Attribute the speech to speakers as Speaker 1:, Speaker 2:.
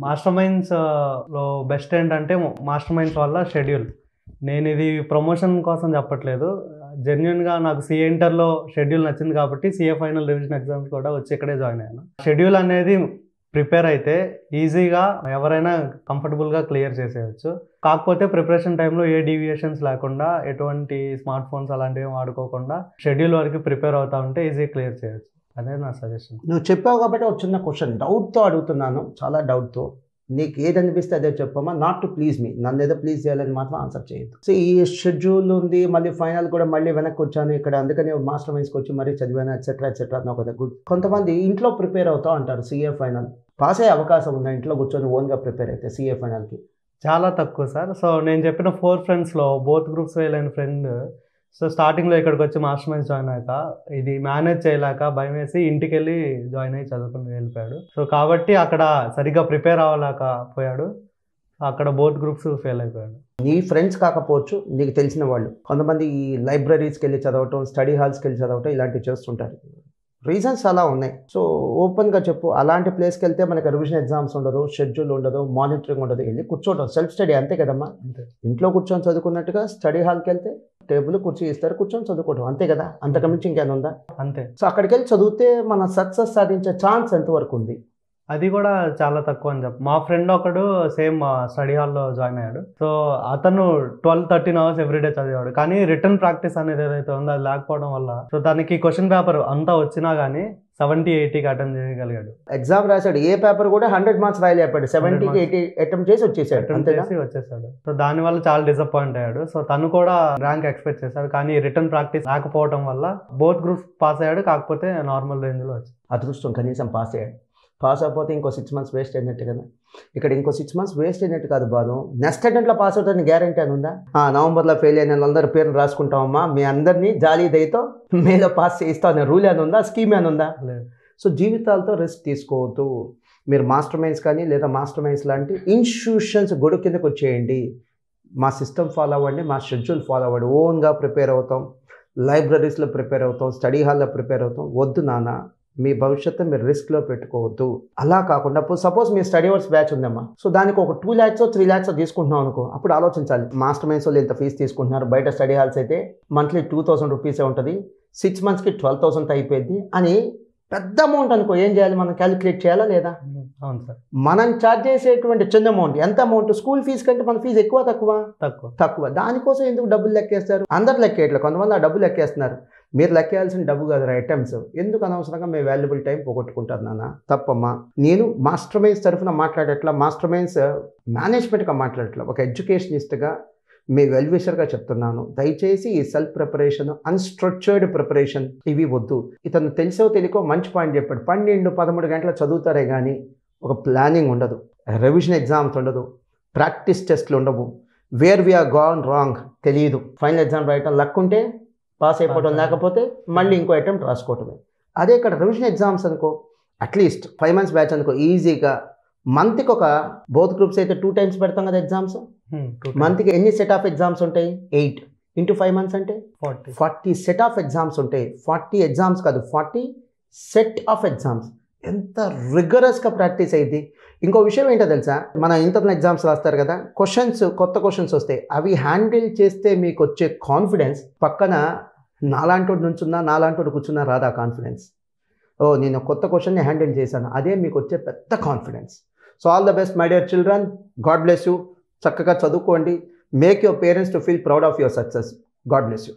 Speaker 1: Master minds లో best ఏంటంటే master minds వల్ల షెడ్యూల్. నేను ఇది ప్రమోషన్ కోసం చెప్పట్లేదు. జెన్యూన్‌గా నాకు సీఏ ఇంటర్‌లో షెడ్యూల్ నచ్చింది కాబట్టి సీఏ ఫైనల్ రివిజన్ ఎగ్జామ్స్ కూడా వచ్చి ఇక్కడే జాయిన్ అయ్యాను. షెడ్యూల్ అనేది ప్రిపేర్ అయితే ఈజీగా ఎవరైనా కంఫర్టబుల్‌గా క్లియర్ చేసేయొచ్చు. కాకపోతే ప్రిపరేషన్ టైంలో ఏ డీవియేషన్స్ లేకుండా ఎటువంటి స్మార్ట్ ఫోన్స్ అలాంటివి వాడుకోకుండా షెడ్యూల్ వరకు ప్రిపేర్ అవుతా ఉంటే ఈజీగా క్లియర్ చేయొచ్చు అనేది నా సజెషన్.
Speaker 2: నువ్వు చెప్పావు కాబట్టి ఒక చిన్న క్వశ్చన్ డౌట్‌తో అడుగుతున్నాను. చాలా డౌట్‌తో. నీకు ఏదనిపిస్తే అదే చెప్పమ్మా. నాట్ టు ప్లీజ్ మీ. నన్ను ఏదో ప్లీజ్ చేయాలని మాత్రం ఆన్సర్ చేయొద్దు. సో ఈ షెడ్యూల్ ఉంది. మళ్ళీ ఫైనల్ కూడా మళ్ళీ వెనక్కి వచ్చాను ఇక్కడ. అందుకని మాస్టర్ మైండ్స్‌కి వచ్చి మరీ చదివాను ఎట్సెట్రా ఎట్సెట్రా అని ఒక గుడ్. కొంతమంది ఇంట్లో ప్రిపేర్ అవుతా అంటారు సీఏ ఫైనల్. పాస్ అయ్యే అవకాశం ఉందా ఇంట్లో కూర్చొని ఓన్‌గా ప్రిపేర్ అయితే సీఏ ఫైనల్‌కి?
Speaker 1: చాలా తక్కువ సార్. సో నేను చెప్పిన 4 ఫ్రెండ్స్‌లో బోత్ గ్రూప్స్ ఫెయిల్ అయిన ఫ్రెండ్ స్టార్టింగ్‌లో ఇక్కడికొచ్చి మాస్టర్ మైండ్స్ జాయిన్ అయ్యాక ఇది మేనేజ్ చేయలేక భయమేసి ఇంటికెళ్ళి జాయిన్ అయ్యి చదువుకొని వెళ్ళిపోయాడు. సో కాబట్టి అక్కడ సరిగ్గా ప్రిపేర్ అవ్వలేకపోయాడు. అక్కడ బోత్ గ్రూప్స్ ఫెయిల్ అయిపోయాడు.
Speaker 2: నీ ఫ్రెండ్స్ కాకపోవచ్చు, నీకు తెలిసిన వాళ్ళు. కొంతమంది ఈ లైబ్రరీస్కి వెళ్ళి చదవటం, స్టడీ హాల్స్కి వెళ్ళి చదవటం ఇలాంటివి చేస్తుంటారు. రీజన్స్ అలా ఉన్నాయి. సో ఓపెన్గా చెప్పు. అలాంటి ప్లేస్కి వెళ్తే మనకి రివిజన్ ఎగ్జామ్స్ ఉండదు, షెడ్యూల్ ఉండదు, మానిటరింగ్ ఉండదు. వెళ్ళి కూర్చోవడం సెల్ఫ్ స్టడీ అంతే కదమ్మా.
Speaker 1: అంతే.
Speaker 2: ఇంట్లో కూర్చొని చదువుకున్నట్టుగా స్టడీ హాల్కి వెళ్తే టేబుల్ కుర్చీ ఇస్తారు, కూర్చొని చదువుకోవడం అంతే కదా. అంతకుమించి ఇంకేమైనా ఉందా?
Speaker 1: అంతే.
Speaker 2: సో అక్కడికి వెళ్ళి చదివితే మన సక్సెస్ సాధించే ఛాన్స్ ఎంతవరకు ఉంది?
Speaker 1: అది కూడా చాలా తక్కువ అని చెప్పు. మా ఫ్రెండ్ ఒకడు సేమ్ స్టడీ హాల్లో జాయిన్ అయ్యాడు. సో అతను 12-13 అవర్స్ ఎవ్రీడే చదివాడు. కానీ రిటర్న్ ప్రాక్టీస్ అనేది ఏదైతే ఉందో అది లేకపోవడం వల్ల సో దానికి క్వశ్చన్ పేపర్ అంతా వచ్చినా కానీ 70-80కి అటెంప్ట్ చేయగలిగాడు.
Speaker 2: ఎగ్జామ్ రాశాడు. ఏ పేపర్ కూడా 100 మార్క్స్ రాయలేపాడు. 70కి 80 అటెంప్ట్ చేసి వచ్చేసాడు.
Speaker 1: సో దానివల్ల చాలా డిసప్పాయింట్ అయ్యాడు. సో తను కూడా ర్యాంక్ ఎక్స్పెక్ట్ చేశాడు. కానీ రిటర్న్ ప్రాక్టీస్ లేకపోవడం వల్ల బోత్ గ్రూప్స్ పాస్ అయ్యాడు. కాకపోతే నార్మల్ రేంజ్లో వచ్చింది.
Speaker 2: అదృష్టం కనీసం పాస్ అయ్యాడు. పాస్ అయిపోతే ఇంకో 6 months వేస్ట్ అయినట్టు కదా. ఇక్కడ ఇంకో 6 months వేస్ట్ అయినట్టు కాదు బాను. నెక్స్ట్ అటెంప్ట్లో పాస్ అవుతారని గ్యారంటీ అని ఉందా? నవంబర్లో ఫెయిల్ అయిన వాళ్ళందరి పేర్లు రాసుకుంటామమ్మా, మీ అందరినీ జాలీ దయతో మేలో పాస్ చేయిస్తా అనే రూల్ అని ఉందా? స్కీమ్ అని ఉందా?
Speaker 1: లేదు.
Speaker 2: సో జీవితాలతో రిస్క్ తీసుకోవద్దు. మీరు మాస్టర్ మైండ్స్ కానీ లేదా మాస్టర్ మైండ్స్ లాంటి ఇన్స్టిట్యూషన్స్ గొడుగు కిందకు వచ్చేయండి. మా సిస్టమ్ ఫాలో అవ్వండి, మా షెడ్యూల్ ఫాలో అవ్వండి. ఓన్గా ప్రిపేర్ అవుతాం, లైబ్రరీస్లో ప్రిపేర్ అవుతాం, స్టడీ హాల్లో ప్రిపేర్ అవుతాం. వద్దు నాన్న, మీ భవిష్యత్తు మీరు రిస్క్లో పెట్టుకోవద్దు. అలా కాకుండా సపోజ్ మీ స్టడీ అవర్స్ బ్యాచ్ ఉందమ్మా. సో దానికి ఒక 2 lakhs 3 lakhs తీసుకుంటున్నాం అనుకో, అప్పుడు ఆలోచించాలి. మాస్టర్ మైండ్స్ వాళ్ళు ఎంత ఫీజు తీసుకుంటున్నారు, బయట స్టడీ హాల్స్ అయితే మంత్లీ 2000 రూపీసే ఉంటుంది, 6 monthsకి 12,000 అయిపోయింది అని పెద్ద అమౌంట్ అనుకో. ఏం చేయాలి మనం? క్యాలిక్యులేట్ చేయాలా లేదా?
Speaker 1: అవును సార్.
Speaker 2: మనం ఛార్జ్ చేసేటువంటి చిన్న అమౌంట్ ఎంత అమౌంట్? స్కూల్ ఫీజు కంటే మన ఫీజు ఎక్కువ తక్కువ. దానికోసం ఎందుకు డబ్బులు లెక్కేస్తారు? అందరు లెక్కేయట్లేదు, కొంతమంది ఆ డబ్బులు లెక్కేస్తున్నారు. మీరు లెక్కేయాల్సిన డబ్బు కాదు ఐటమ్స్. ఎందుకు అనవసరంగా మీ వాల్యుబుల్ టైం పోగొట్టుకుంటారు నాన్న? తప్పమ్మా. నేను మాస్టర్ మైండ్స్ తరఫున మాట్లాడట్లా, మాస్టర్ మైండ్స్ మేనేజ్మెంట్గా మాట్లాడట్లా, ఒక ఎడ్యుకేషనిస్ట్గా మీ వెల్విషర్గా చెప్తున్నాను. దయచేసి ఈ సెల్ఫ్ ప్రిపరేషన్, అన్స్ట్రక్చర్డ్ ప్రిపరేషన్ ఇవి వద్దు. ఇతను తెలిసో తెలియకో మంచి పాయింట్ చెప్పాడు. 12-13 గంటలు చదువుతారే కానీ ఒక ప్లానింగ్ ఉండదు, రివిజన్ ఎగ్జామ్స్ ఉండదు, ప్రాక్టీస్ టెస్ట్లు ఉండవు, వేర్ వీఆర్ గాన్ రాంగ్ తెలియదు. ఫైనల్ ఎగ్జామ్ రాయటం లక్ ఉంటే పాస్ అయిపోవడం, లేకపోతే మళ్ళీ ఇంకో అటెంప్ట్ రాసుకోవటమే. అదే ఇక్కడ రివిజన్ ఎగ్జామ్స్ అనుకో, అట్లీస్ట్ 5 months బ్యాచ్ అనుకో, ఈజీగా మంత్కి ఒక బోత్ గ్రూప్స్ అయితే 2 times పెడతాం కదా ఎగ్జామ్స్. మంత్కి ఎన్ని సెట్ ఆఫ్ ఎగ్జామ్స్ ఉంటాయి? 8 into 5 months అంటే 40 సెట్ ఆఫ్ ఎగ్జామ్స్ ఉంటాయి. 40 ఎగ్జామ్స్ కాదు, 40 సెట్ ఆఫ్ ఎగ్జామ్స్. ఎంత రిగరస్గా ప్రాక్టీస్ అయింది. ఇంకో విషయం ఏంటో తెలుసా, మన ఇంటర్నల్ ఎగ్జామ్స్ రాస్తారు కదా, కొత్త క్వశ్చన్స్ వస్తాయి. అవి హ్యాండిల్ చేస్తే మీకు వచ్చే కాన్ఫిడెన్స్ పక్కన నాలాంటోడు నుంచున్నా, నాలాంటోడు కూర్చున్నా రాదా కాన్ఫిడెన్స్? నేను కొత్త క్వశ్చన్ని హ్యాండిల్ చేశాను, అదే మీకు వచ్చే పెద్ద confidence. So all the best my dear children. God bless you. చక్కగా చదువుకోండి. Make your parents to feel proud of your success. God bless you.